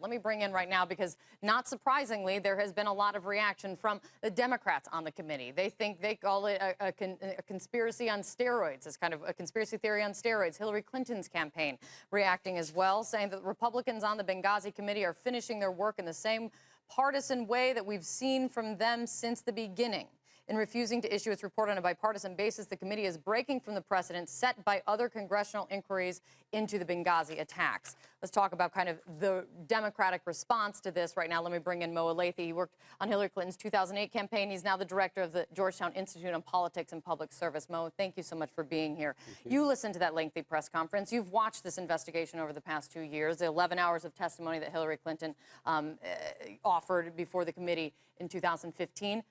Let me bring in right now because, not surprisingly, there has been a lot of reaction from the Democrats on the committee. They call it a conspiracy on steroids. It's kind of a conspiracy theory on steroids. Hillary Clinton's campaign reacting as well, saying that Republicans on the Benghazi committee are finishing their work in the same partisan way that we've seen from them since the beginning. In refusing to issue its report on a bipartisan basis, the committee is breaking from the precedent set by other congressional inquiries into the Benghazi attacks. Let's talk about kind of the Democratic response to this right now. Let me bring in Mo Elleithee. He worked on Hillary Clinton's 2008 campaign. He's now the director of the Georgetown Institute on Politics and Public Service. Mo, thank you so much for being here. You listened to that lengthy press conference. You've watched this investigation over the past 2 years, the 11 hours of testimony that Hillary Clinton offered before the committee in 2015.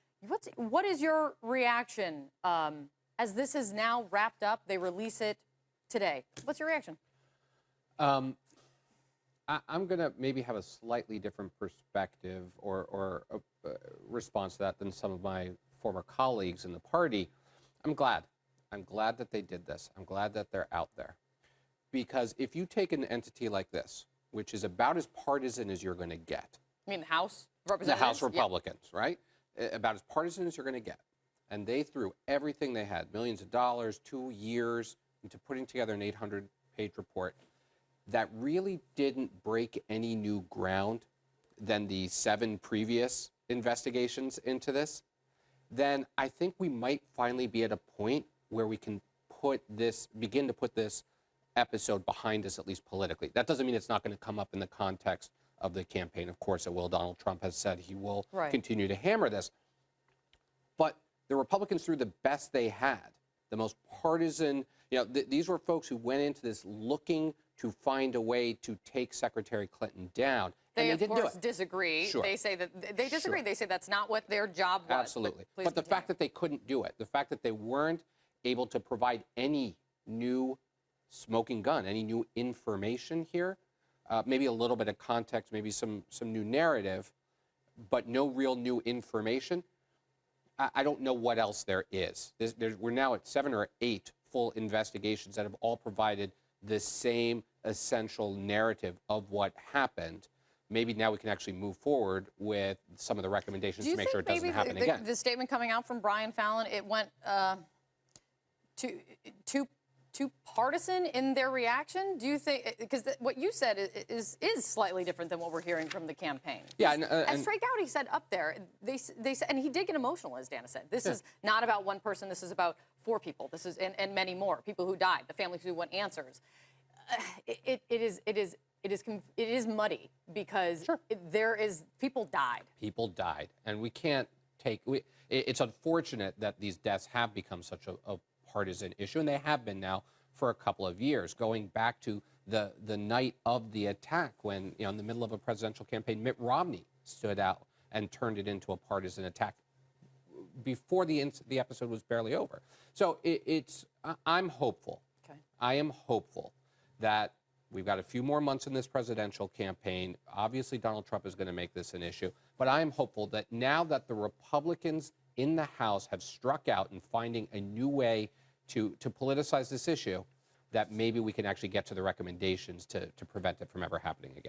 What is your reaction as this is now wrapped up? They release it today. What's your reaction? I'm going to maybe have a slightly different perspective or response to that than some of my former colleagues in the party. I'm glad. I'm glad that they did this. I'm glad that they're out there. Because if you take an entity like this, which is about as partisan as you're going to get. You mean the House Representatives? The House Republicans, yeah. Right? About as partisan as you're going to get. And they threw everything they had, millions of dollars, 2 years, into putting together an 800-page report that really didn't break any new ground than the 7 previous investigations into this. Then I think we might finally be at a point where we can begin to put this episode behind us, at least politically. That doesn't mean it's not going to come up in the context of the campaign. Of course it will. Donald Trump has said he will continue to hammer this. But the Republicans threw the best they had, the most partisan, these were folks who went into this looking to find a way to take Secretary Clinton down. They of course disagree. Sure. They say that they disagree. Sure. They say that's not what their job was. Absolutely. But the fact that they couldn't do it, the fact that they weren't able to provide any new smoking gun, any new information here, maybe a little bit of context, maybe some new narrative, but no real new information. I don't know what else there is. We're now at 7 or 8 full investigations that have all provided the same essential narrative of what happened. Maybe now we can actually move forward with some of the recommendations to make sure it doesn't happen again. The statement coming out from Brian Fallon, it went too partisan in their reaction? Do you think, because what you said is slightly different than what we're hearing from the campaign? Yeah, as Trey Gowdy said up there, they said, and he did get emotional, as Dana said. This is not about one person. This is about 4 people. This is and many more people who died, the families who want answers. It is muddy because people died. People died, and we can't take. It's unfortunate that these deaths have become such a partisan issue, and they have been now for a couple of years, going back to the night of the attack when, in the middle of a presidential campaign, Mitt Romney stood out and turned it into a partisan attack before the episode was barely over. So I'm hopeful. Okay. I am hopeful that we've got a few more months in this presidential campaign. Obviously, Donald Trump is going to make this an issue, but I am hopeful that now that the Republicans in the House have struck out in finding a new way to politicize this issue, that maybe we can actually get to the recommendations to prevent it from ever happening again.